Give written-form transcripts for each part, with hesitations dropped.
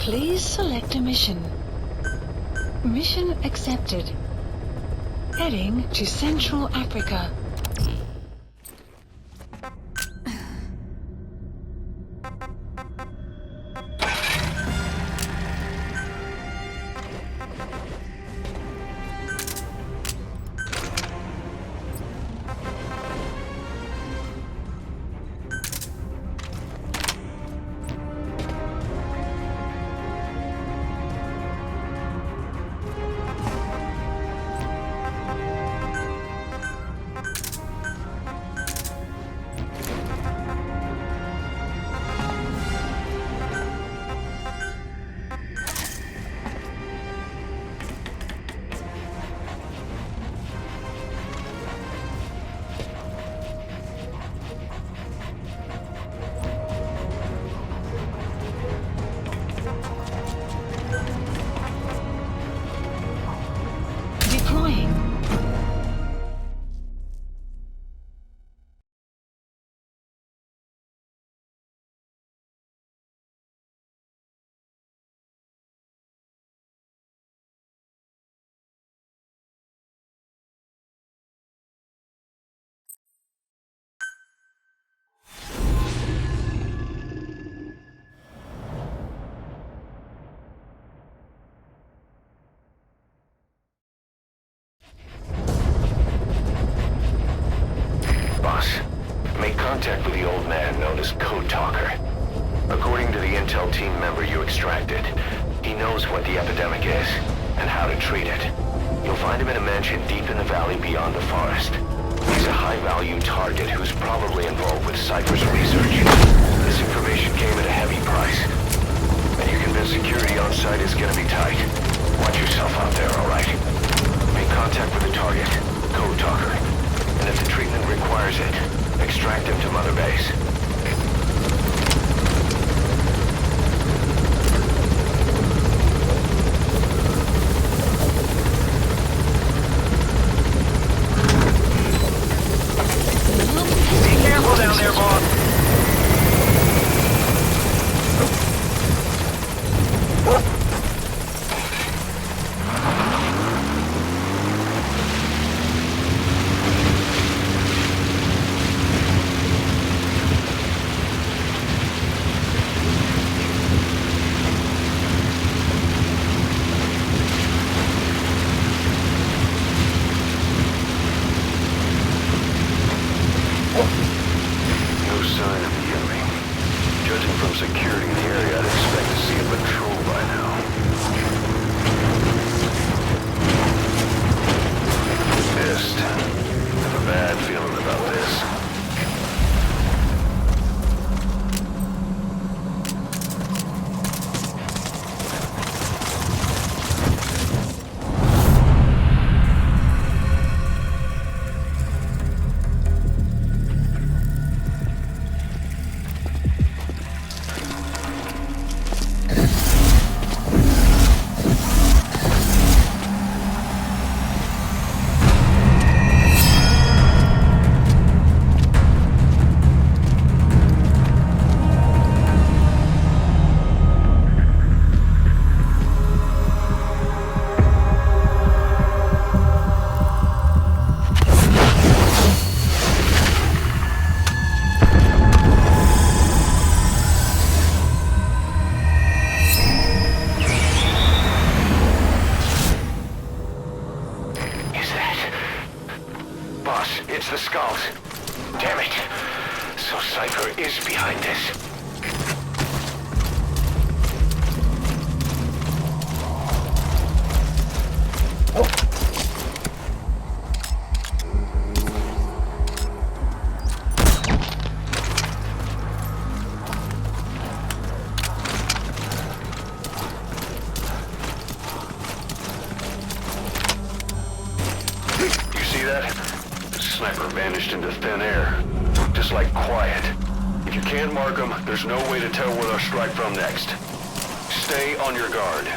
Please select a mission. Mission accepted. Heading to Central Africa. Deploying. Boss, make contact with the old man known as Code Talker. According to the intel team member you extracted, he knows what the epidemic is and how to treat it. You'll find him in a mansion deep in the valley beyond the forest. He's a high-value target who's probably involved with Cypher's research. This information came at a heavy price, and you convinced security on site is gonna be tight. Watch yourself out there, all right? Make contact with the target, Code Talker. And if the treatment requires it, extract him to Mother Base. Be careful down there, boss. No sign of the enemy. Judging from security in the area, I'd expect to see a patrol by now. Pissed. I have a bad feeling about this. Boss, it's the Skulls. Damn it. So Cypher is behind this. You see that? The sniper vanished into thin air. Just like quiet. If you can't mark them, there's no way to tell where they'll strike from next. Stay on your guard.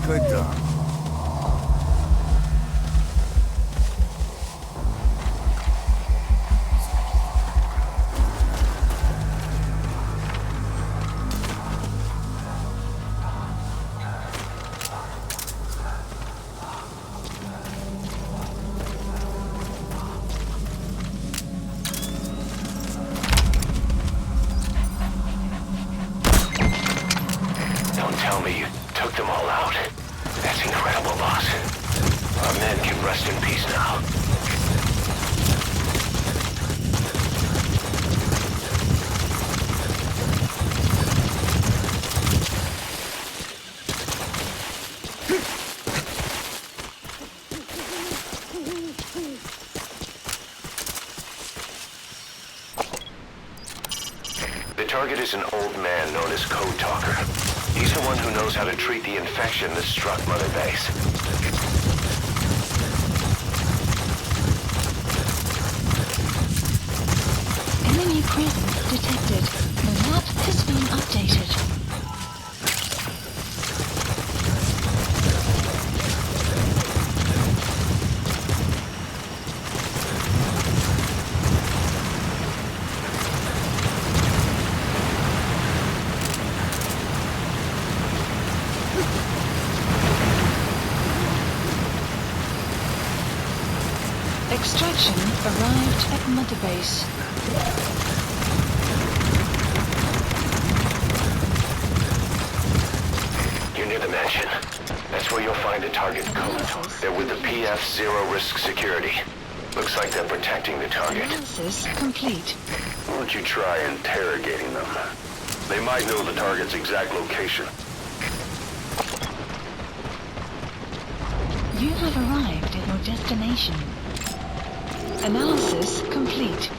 Good dog. Don't tell me you took them all out. That's incredible, boss. Our men can rest in peace now. The target is an old man known as Code Talker. He's the one who knows how to treat the infection that struck Mother Base. Enemy presence detected. The map has been updated. Extraction arrived at Mother Base. You're near the mansion. That's where you'll find a target code. They're with the PF Zero Risk Security. Looks like they're protecting the target. Analysis complete. Why don't you try interrogating them? They might know the target's exact location. You have arrived at your destination. Analysis complete.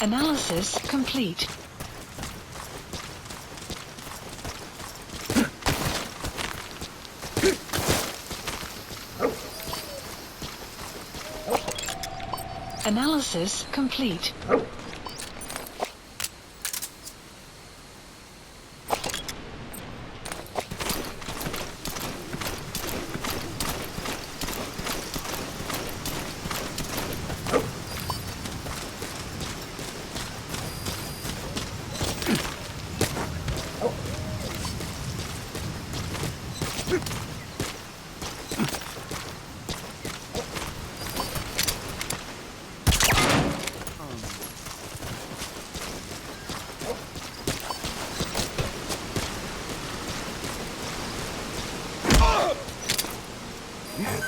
Analysis complete. Analysis complete.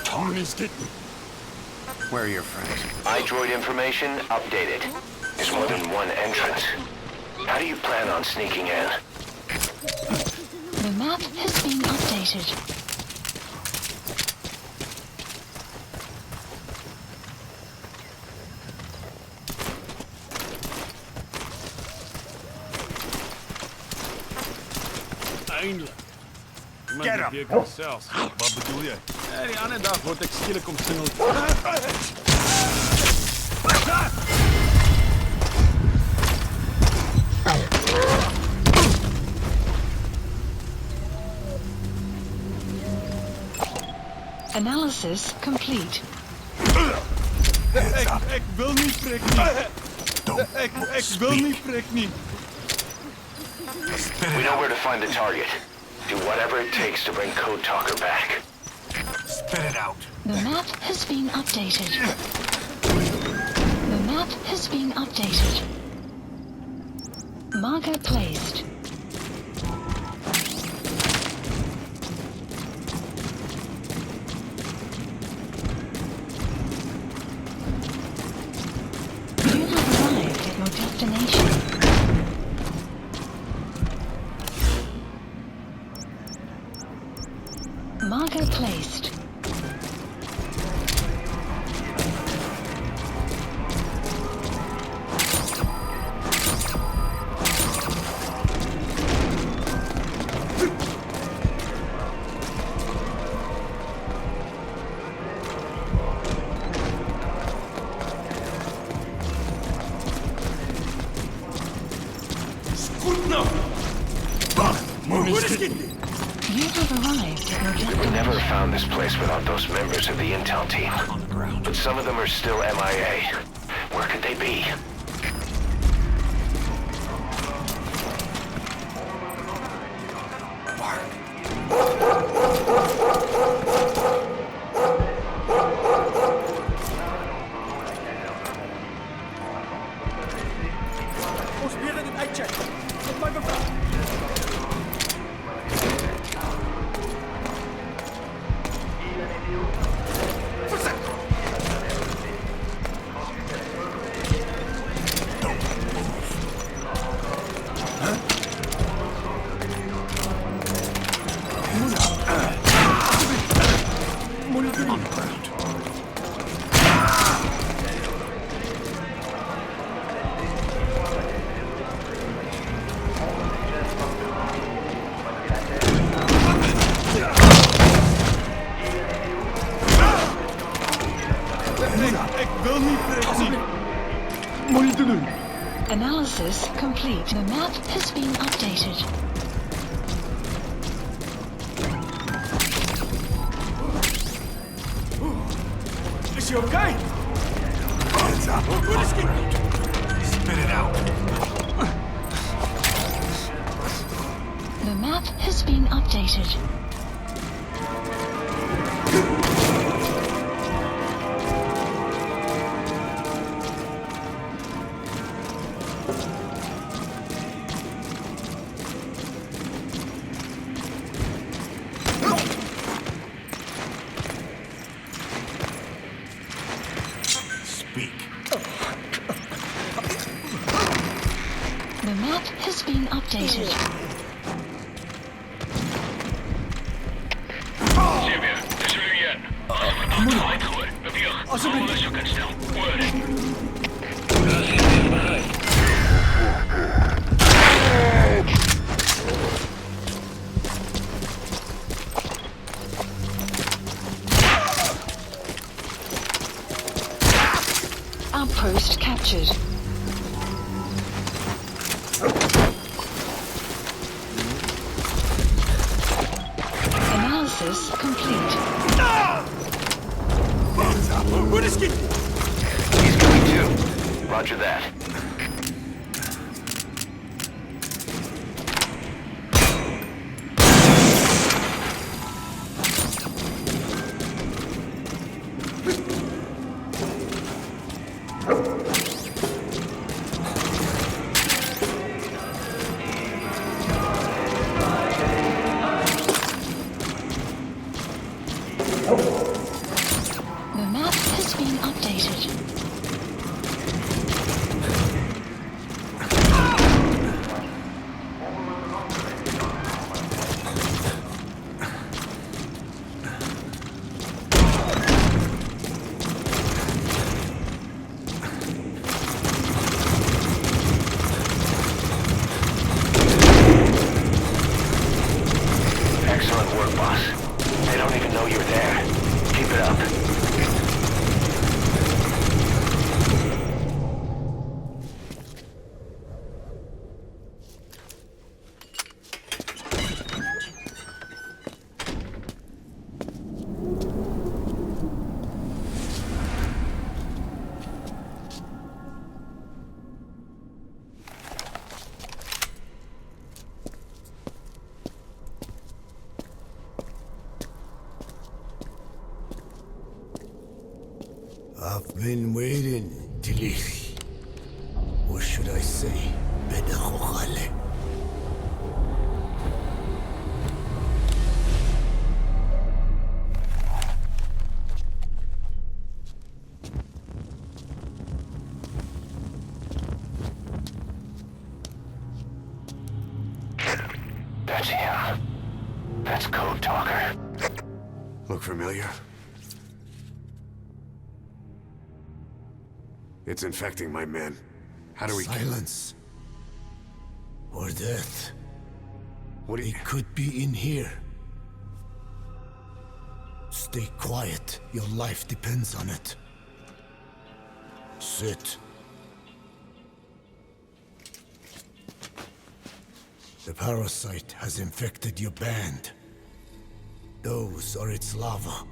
Tommy's getting... Where are your friends? iDroid information updated. There's more than one entrance. How do you plan on sneaking in? The map has been updated. Eindelijk. Get Iemand him. die kan zelfs. Wat bedoel je? Die andere dag word ik schielijk omsingeld. Analysis complete. Ik wil niet prik niet. Ik wil niet prik niet. Spit We it know out. where to find the target. Do whatever it takes to bring Code Talker back. Spit it out. The map has been updated. The map has been updated. Marker placed. You have arrived at your destination. Marker placed. You have arrived at your We would never have destination. found this place without those members of the intel team. But some of them are still MIA. Where could they be? Ons weer dit uitcheck. Op my bevel. Ik wil niet terug. Moet je doen. Analysis complete. The map has been updated. Is je oké? Hands up. Spit it out. The map has been updated. Speak. The map has been updated. Xavier, het is jullie Jen. Gelijk gooien. Heb je onderzoek en snel. Word. Outpost captured. Analysis complete. Hands up. Hoe is dit? He's coming too. Roger that. The map has been updated. Excellent work, boss. They don't even know you're there. Keep it up. I've been waiting, Tilly. Or should I say, Bedachokhale. That's him. That's Code Talker. Look familiar? It's infecting my men. How do we... Silence. Or death. What do you... It could be in here. Stay quiet. Your life depends on it. Sit. The parasite has infected your band. Those are its larvae.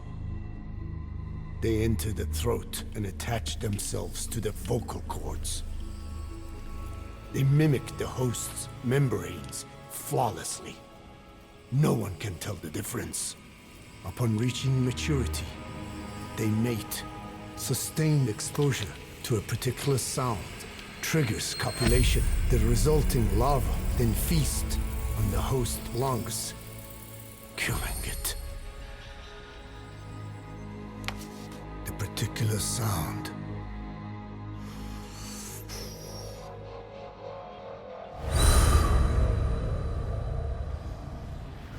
They enter the throat and attach themselves to the vocal cords. They mimic the host's membranes flawlessly. No one can tell the difference. Upon reaching maturity, they mate. Sustained exposure to a particular sound triggers copulation. The resulting larva then feast on the host lungs, killing it. The particular sound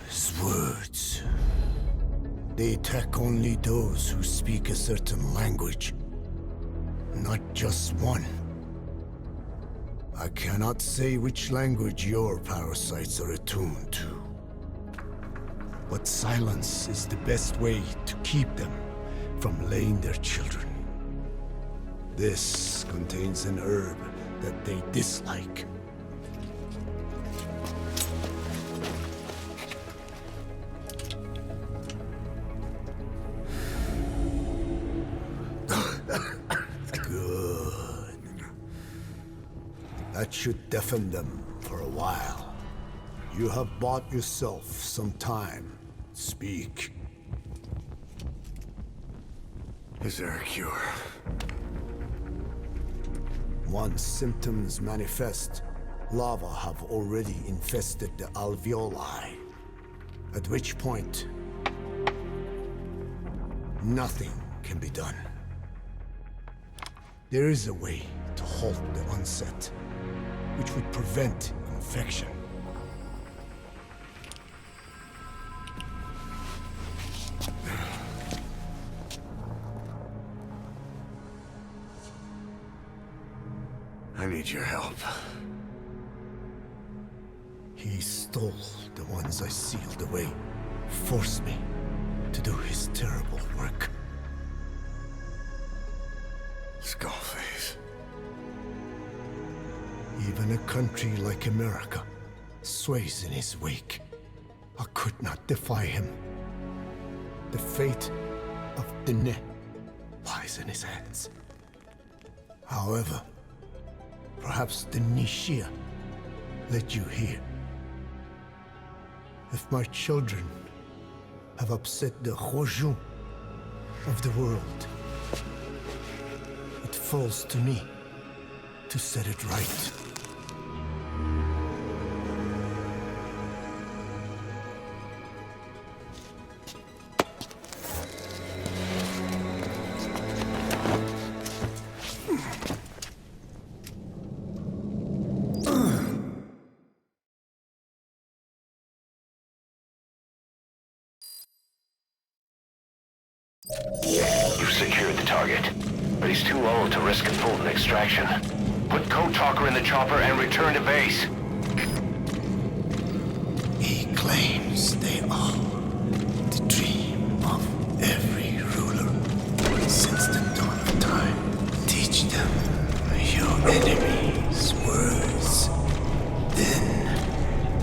is words. They attack only those who speak a certain language, not just one. I cannot say which language your parasites are attuned to, but silence is the best way to keep them from laying their children. This contains an herb that they dislike. That should deafen them for a while. You have bought yourself some time. Speak. Is there a cure? Once symptoms manifest, larvae have already infested the alveoli. At which point, nothing can be done. There is a way to halt the onset, which would prevent infection. I need your help. He stole the ones I sealed away, forced me to do his terrible work. Skullface. Even a country like America sways in his wake. I could not defy him. The fate of Dene lies in his hands. However, perhaps the Nishia led you here. If my children have upset the Hojun of the world, it falls to me to set it right. You've secured the target, but he's too old to risk a Fulton extraction. Put Code Talker in the chopper and return to base. He claims they are the dream of every ruler since the dawn of time. Teach them your enemy's words, then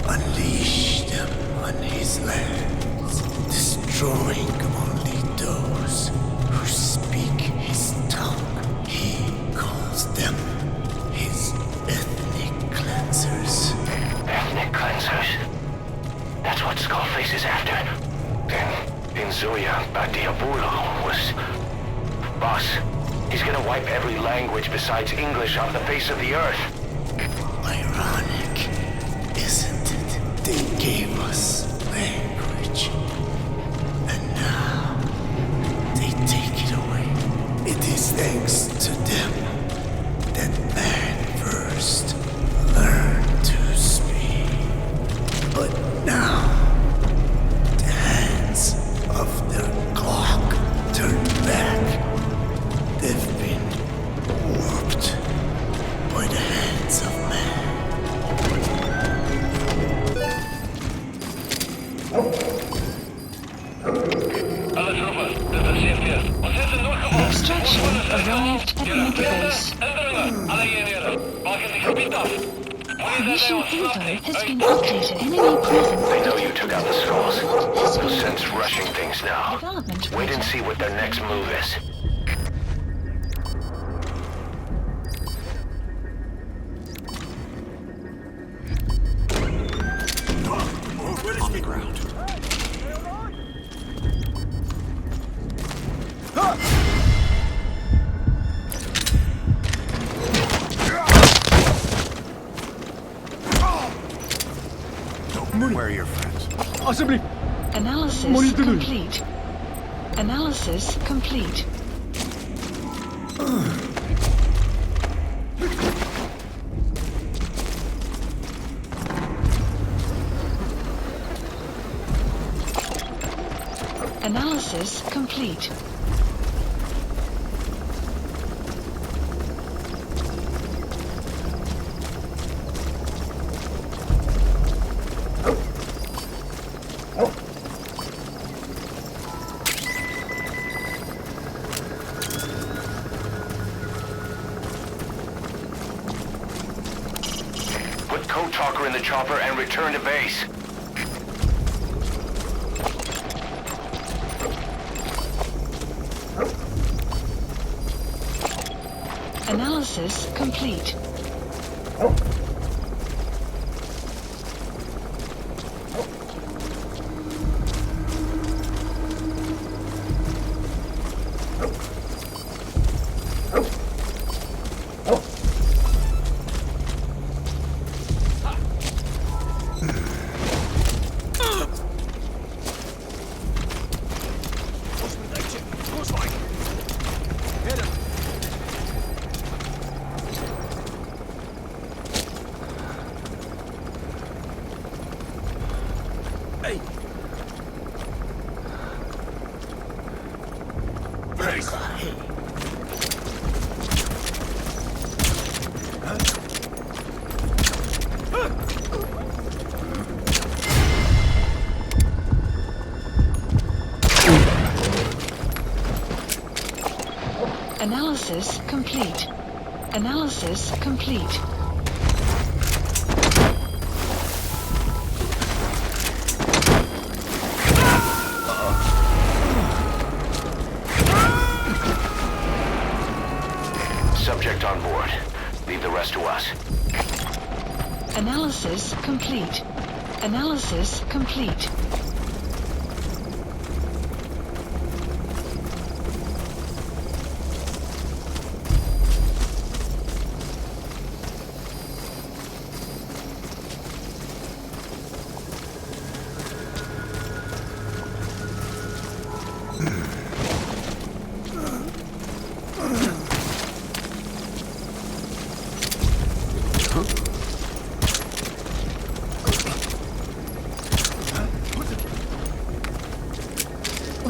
unleash them on his lands, destroying only those who speak his tongue. He calls them his ethnic cleansers. Ethnic cleansers? That's what Skullface is after. Then Inzuya Badiabulo was... Boss, he's gonna wipe every language besides English off the face of the earth. Ironic, isn't it? They gave us language, and now they take it away. It is thanks to them that man first learned to speak. But now, the hands of their clock turned back. They've been warped by the hands of man. Alle troepen, dit is CFR. We zitten doorgevoerd. Extraction arrived at the base. Indringen, alle eenheden. Maken het gebied af. Wanneer Mission info has been updated. Enemy presence They know you detected. took out the skulls. Has No been sense rushing things now. Development Wait and project. see what their next move is. On the ground. Where are your friends? Alsjeblieft. Analysis Monitor doen. complete. Analysis complete. Analysis complete. Put Code Talker in the chopper and return to base. Analysis complete. Analysis complete. Analysis complete. Subject on board. Leave the rest to us. Analysis complete. Analysis complete.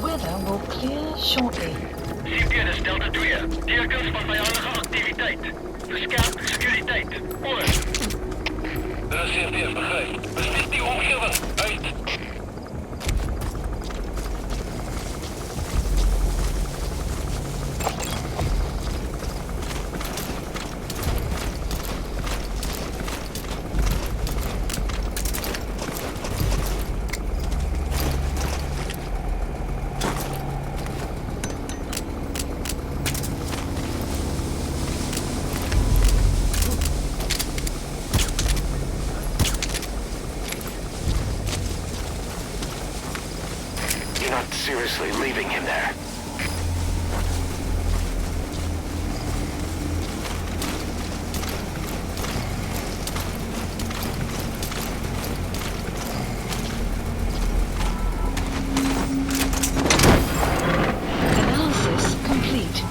Weather will clear shortly. CPNS Delta 2. Tekens van vijandige activiteit. Beskerm securiteit. Oor. Dit is CPS, begrijp. Besmet die omgeving. Uit. You're not seriously leaving him there. Analysis complete.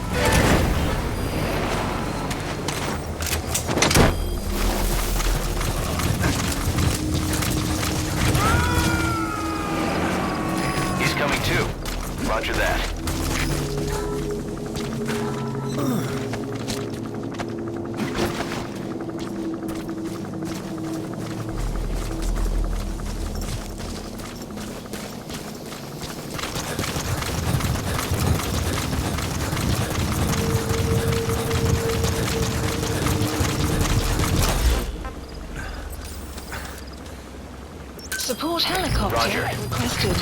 He's coming too. Roger that. Support helicopter Roger. requested.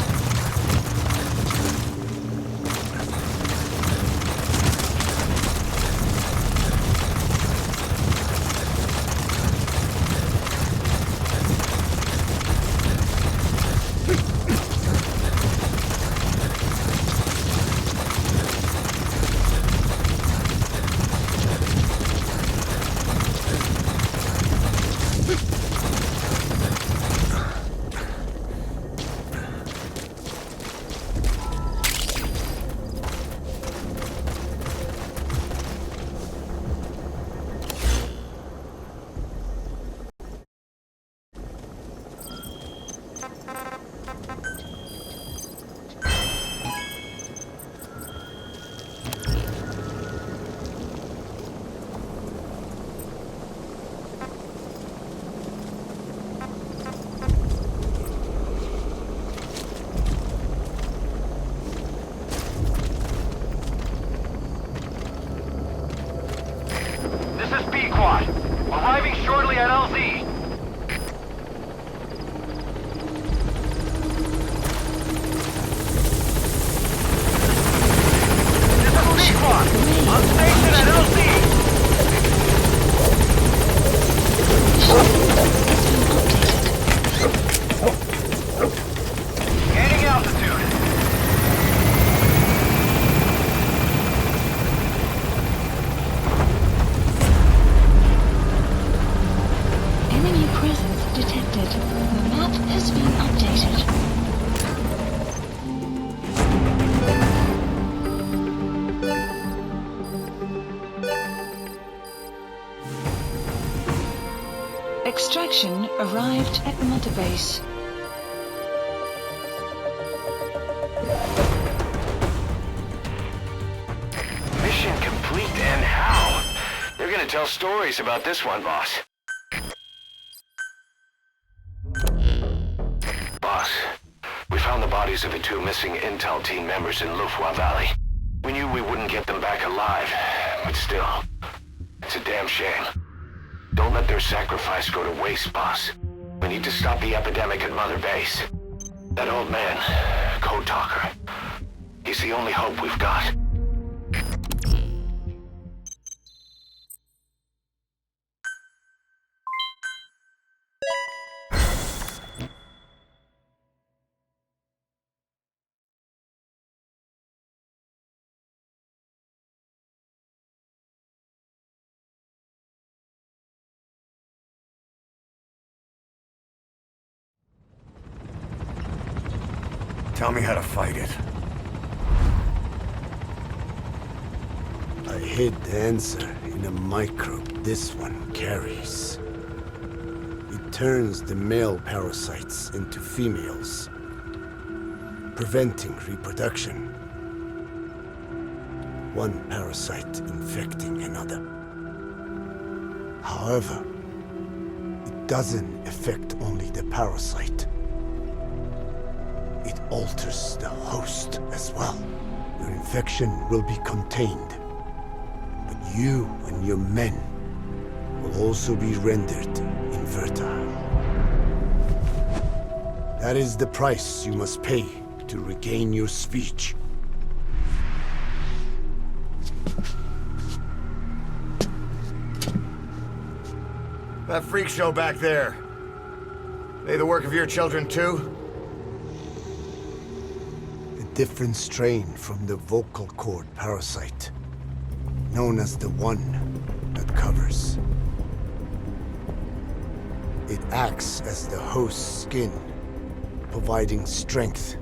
This is B-Quad. Arriving shortly at LZ. This is B-Quad. On station at LZ. Gaining altitude. Enemy presence detected. The map has been updated. Extraction arrived at Mother Base. Mission complete, and how? They're gonna tell stories about this one, boss. Boss, we found the bodies of the two missing Intel team members in Lufwa Valley. We knew we wouldn't get them back alive, but still, it's a damn shame. Don't let their sacrifice go to waste, boss. We need to stop the epidemic at Mother Base. That old man, Code Talker, he's the only hope we've got. Tell me how to fight it. I hid the answer in a microbe this one carries. It turns the male parasites into females, preventing reproduction. One parasite infecting another. However, it doesn't affect only the parasite. It alters the host as well. Your infection will be contained, but you and your men will also be rendered infertile. That is the price you must pay to regain your speech. That freak show back there. They the work of your children too? Different strain from the vocal cord parasite, known as the one that covers. It acts as the host's skin, providing strength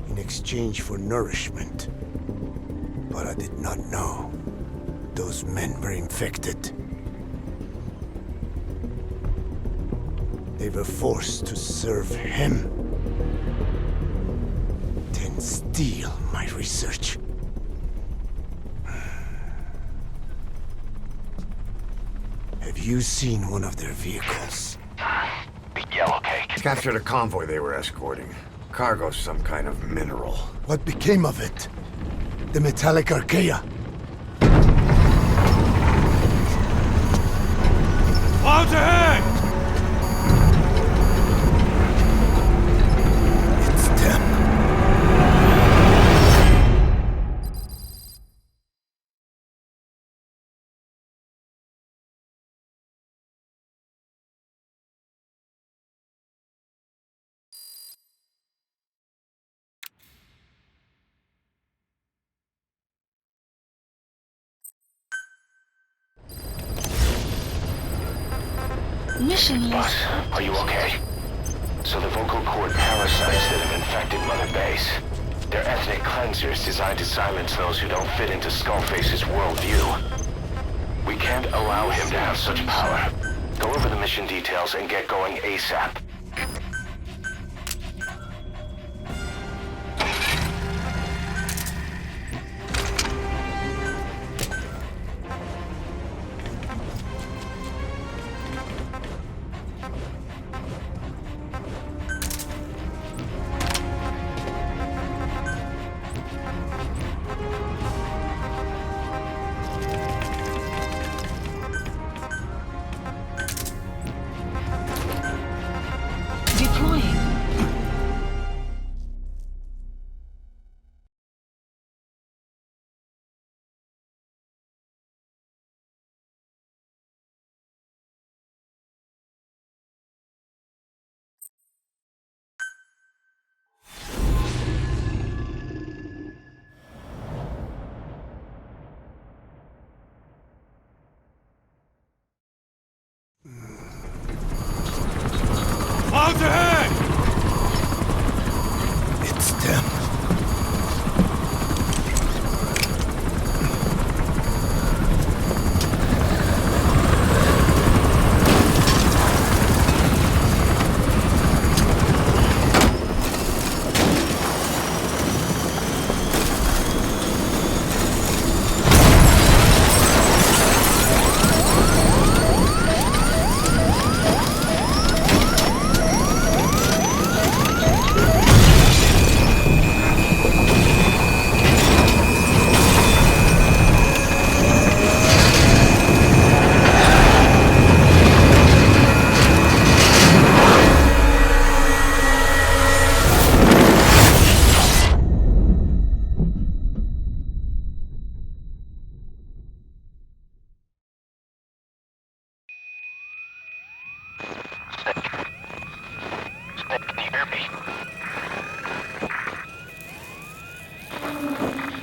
in exchange for nourishment. But I did not know those men were infected. They were forced to serve him. Steal my research. Have you seen one of their vehicles? The yellow cake. Captured a convoy they were escorting. Cargo's some kind of mineral. What became of it? The metallic archaea? Clouds ahead! Mission Boss, list. are you okay? So the vocal cord parasites that have infected Mother Base. They're ethnic cleansers designed to silence those who don't fit into Skullface's worldview. We can't allow him to have such power. Go over the mission details and get going ASAP. Deploying. Out ahead! It's them. Can you hear me?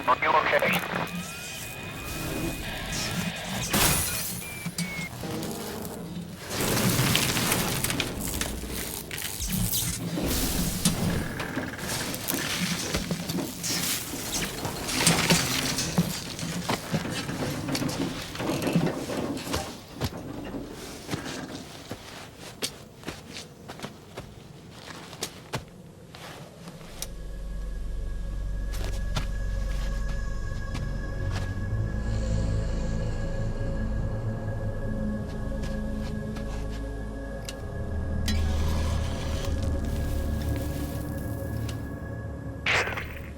Are you okay?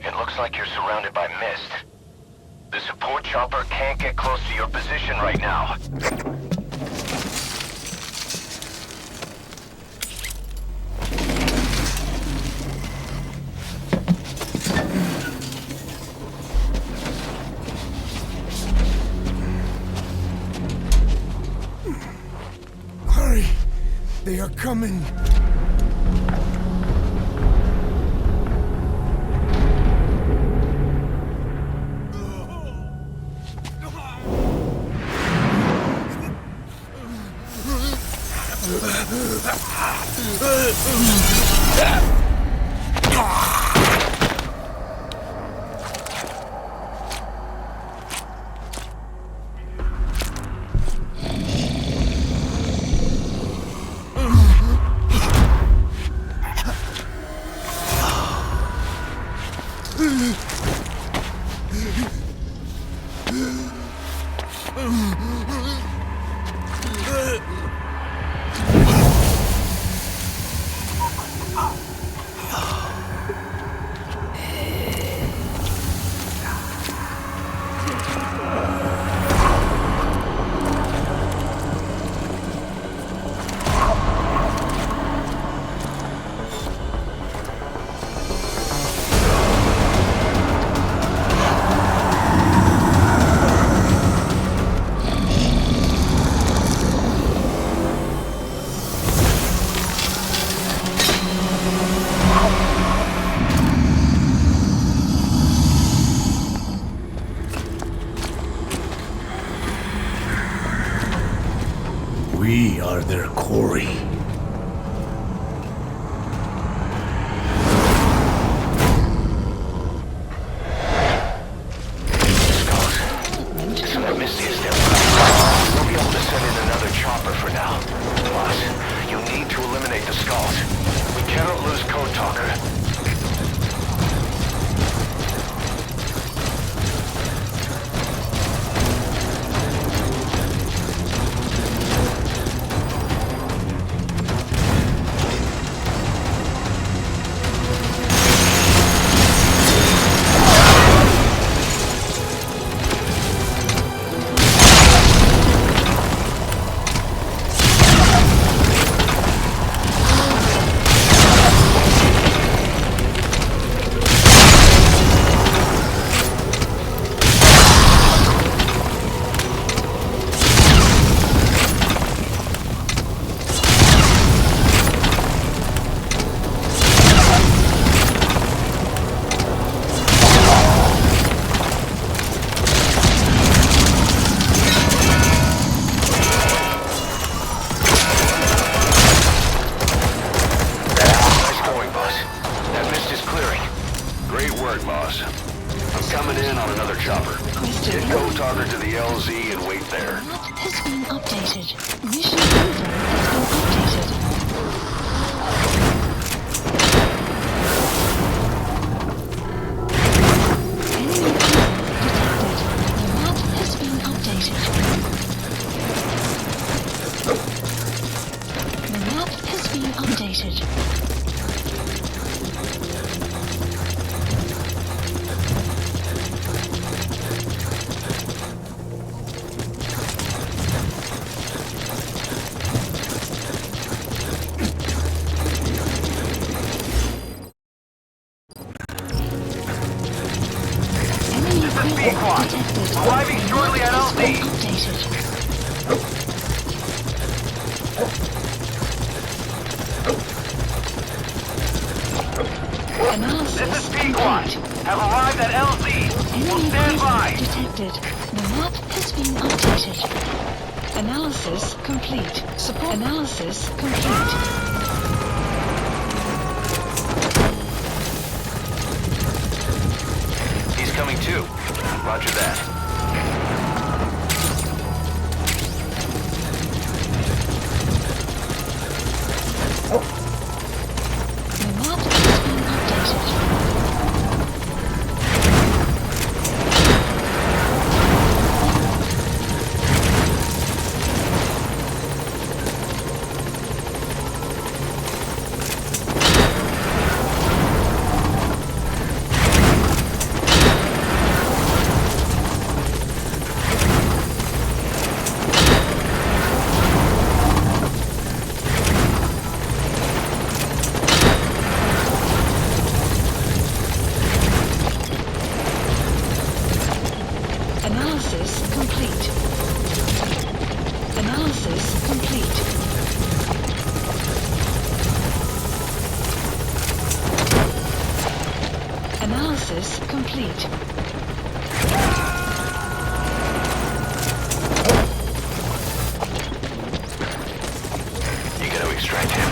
It looks like you're surrounded by mist. The support chopper can't get close to your position right now. Hurry! They are coming! We are their quarry. Isn't that Misty is there? We'll be able to send in another chopper for now. Boss, you need to eliminate the skulls. We cannot lose Code Talker. Boss. I'm coming in on another chopper. Get Code Talker to the LZ and wait there. Map has been updated. Mission info has been updated. Enemy presence detected. The map has been updated. The map has been updated. Arriving shortly at LZ. This is Pequod. Have arrived at LZ. Enemy Stand by. presence detected. The map has been updated. Analysis complete. Support analysis complete. He's coming too. Roger that. The map has been updated. Analysis complete. Analysis complete. Analysis complete. You gotta extract him.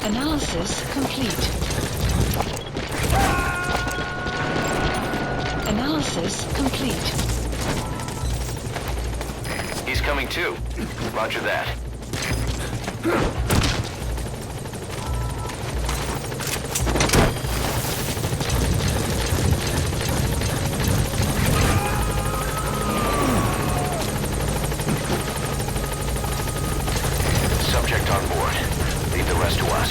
Analysis complete. Analysis complete. He's coming too. Roger that. Subject on board. Leave the rest to us.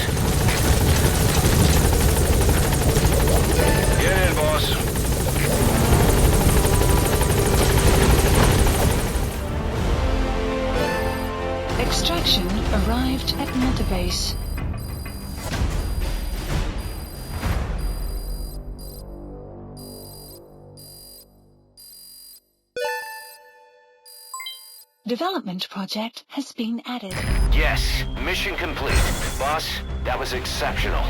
Get in, boss. Extraction arrived at Development project has been added. Yes, mission complete. Boss, that was exceptional.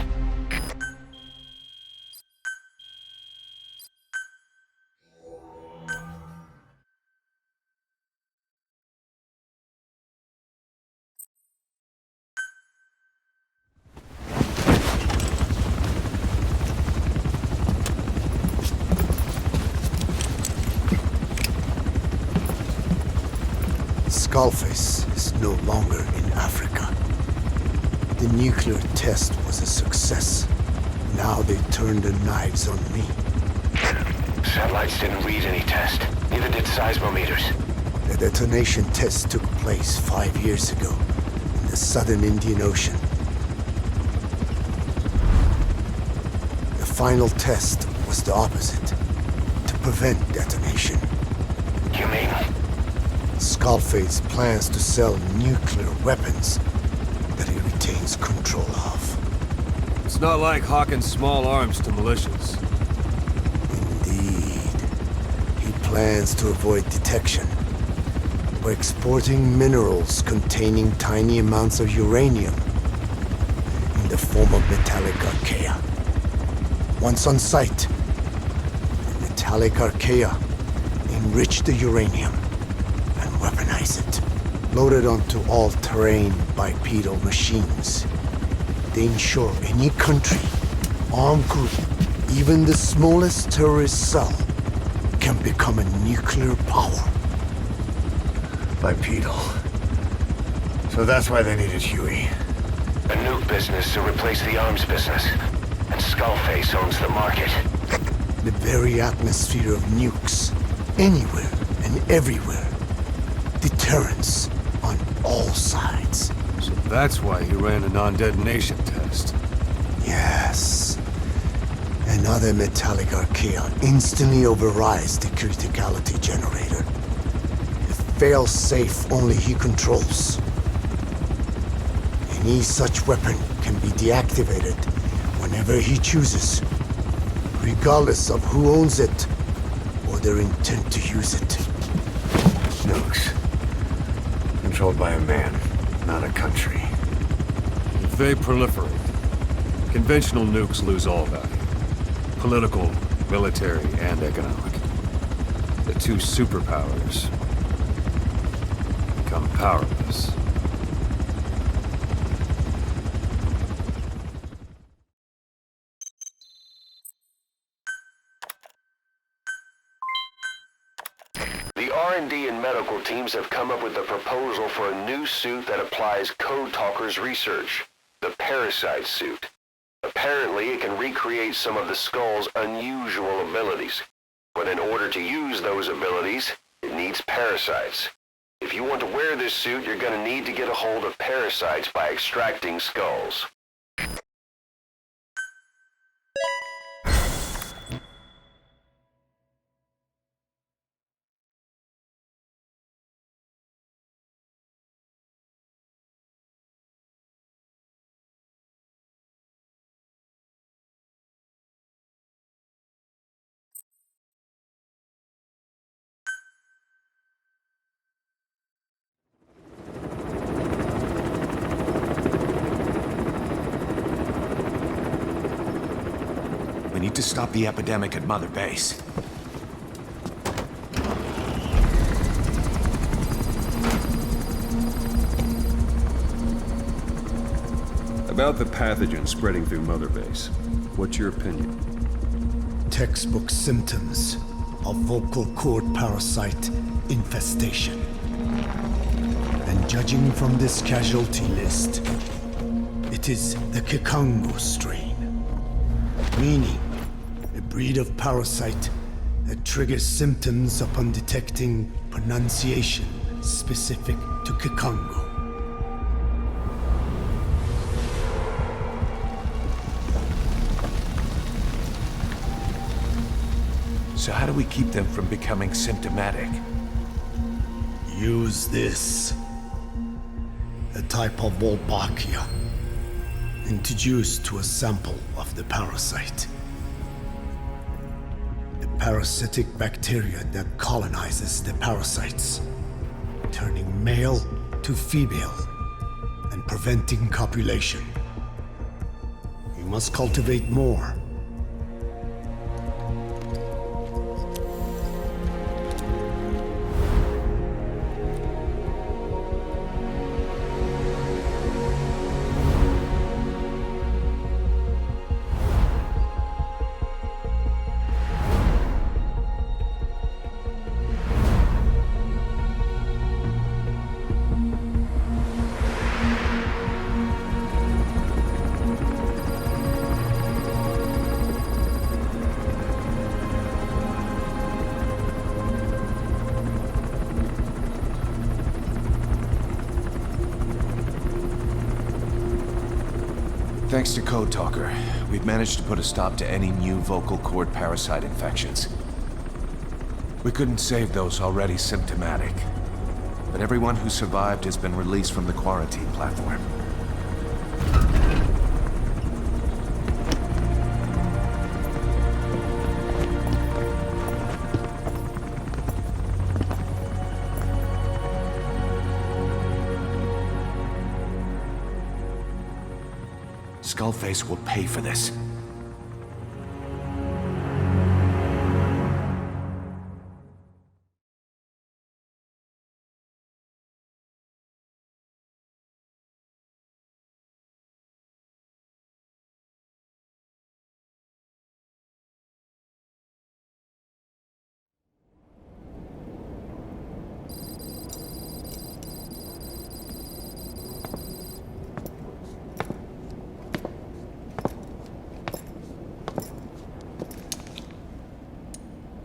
Skullface is no longer in Africa. The nuclear test was a success. Now they turned their knives on me. Satellites didn't read any test. Neither did seismometers. The detonation test took place 5 years ago in the southern Indian Ocean. The final test was the opposite, to prevent detonation. You mean? Skullface plans to sell nuclear weapons that he retains control of. It's not like hawking small arms to militias. Indeed. He plans to avoid detection by exporting minerals containing tiny amounts of uranium in the form of metallic archaea. Once on site, the metallic archaea enrich the uranium and weaponize it. Loaded onto all-terrain bipedal machines, they ensure any country, armed group, even the smallest terrorist cell, can become a nuclear power. Bipedal. So that's why they needed Huey. A nuke business to replace the arms business. And Skullface owns the market. The very atmosphere of nukes, anywhere and everywhere. Deterrence on all sides. So that's why he ran a non-detonation test. Yes. Another metallic archaea instantly overrides the criticality generator. It fails safe only he controls. Any such weapon can be deactivated whenever he chooses, regardless of who owns it or their intent to use it. Nukes. Controlled by a man, not a country. If they proliferate, conventional nukes lose all value. Political, military, and economic. The two superpowers become powerless. The R&D and medical teams have come up with a proposal for a new suit that applies Code Talker's research, the Parasite suit. Apparently, it can recreate some of the Skull's unusual abilities. But in order to use those abilities, it needs parasites. If you want to wear this suit, you're going to need to get a hold of parasites by extracting skulls. We need to stop the epidemic at Mother Base. About the pathogen spreading through Mother Base, what's your opinion? Textbook symptoms of vocal cord parasite infestation. And judging from this casualty list, it is the Kikongo strain, meaning a breed of parasite that triggers symptoms upon detecting pronunciation specific to Kikongo. So how do we keep them from becoming symptomatic? Use this. A type of Wolbachia, introduced to a sample of the parasite. A parasitic bacteria that colonizes the parasites, turning male to female and preventing copulation. You must cultivate more. Thanks to Code Talker, we've managed to put a stop to any new vocal cord parasite infections. We couldn't save those already symptomatic, but everyone who survived has been released from the quarantine platform. Skullface will pay for this.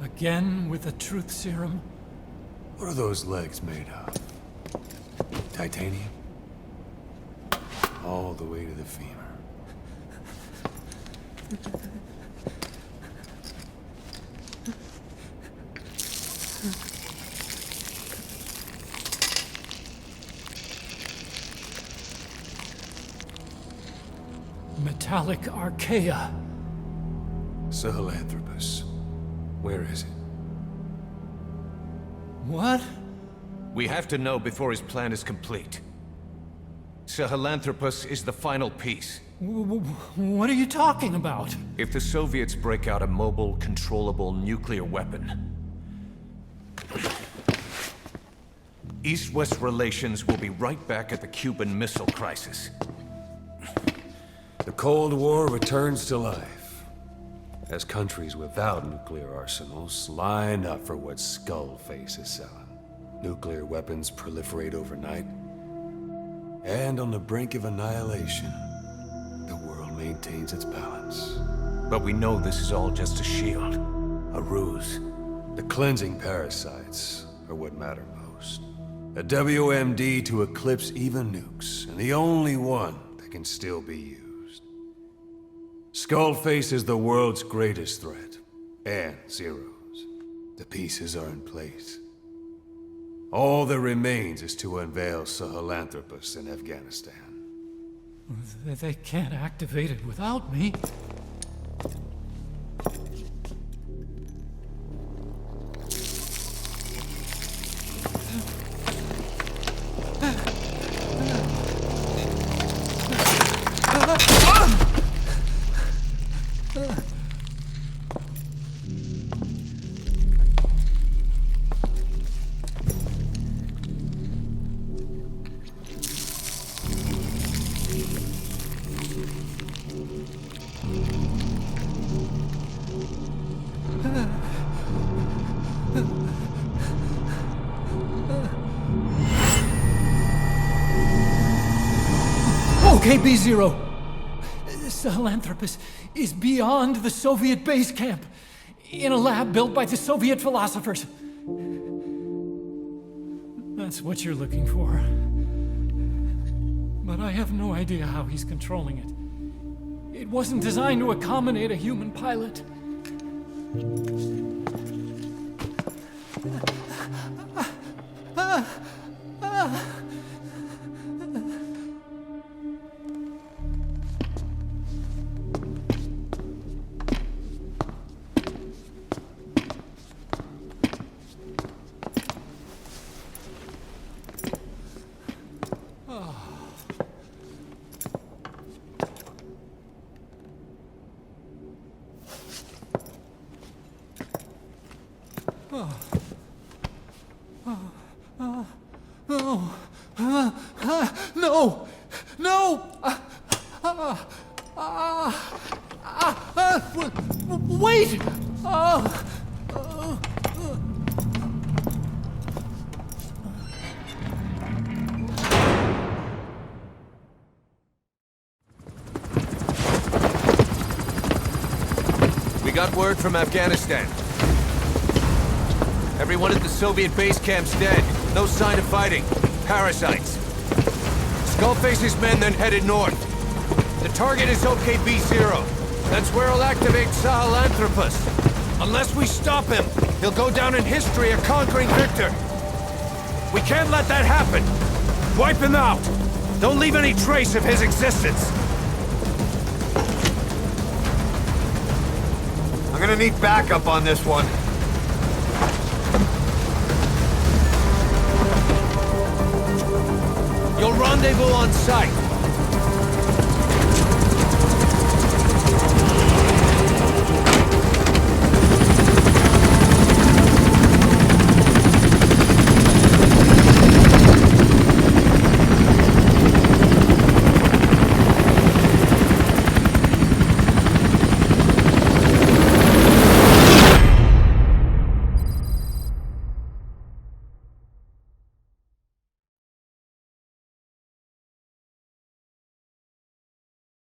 Again with the truth serum? What are those legs made of? Titanium? All the way to the femur. Metallic archaea. Sahelanthropus. Where is it? What? We have to know before his plan is complete. Sahelanthropus is the final piece. What are you talking about? If the Soviets break out a mobile, controllable nuclear weapon, East-West relations will be right back at the Cuban Missile Crisis. The Cold War returns to life, as countries without nuclear arsenals line up for what Skullface is selling. Nuclear weapons proliferate overnight, and on the brink of annihilation, the world maintains its balance. But we know this is all just a shield, a ruse. The cleansing parasites are what matter most. A WMD to eclipse even nukes, and the only one that can still be used. Skullface is the world's greatest threat, and Zero's. The pieces are in place. All that remains is to unveil Sahelanthropus in Afghanistan. They can't activate it without me. Okay, B-Zero. Sahelanthropus is beyond the Soviet base camp, in a lab built by the Soviet philosophers. That's what you're looking for. But I have no idea how he's controlling it. It wasn't designed to accommodate a human pilot. No! No! Wait! We got word from Afghanistan. Everyone at the Soviet base camp's dead. No sign of fighting. Parasites. Skullface's men then headed north. The target is OKB-0. That's where he'll activate Sahelanthropus. Unless we stop him, he'll go down in history a conquering victor. We can't let that happen. Wipe him out. Don't leave any trace of his existence. I'm gonna need backup on this one. You'll rendezvous on site.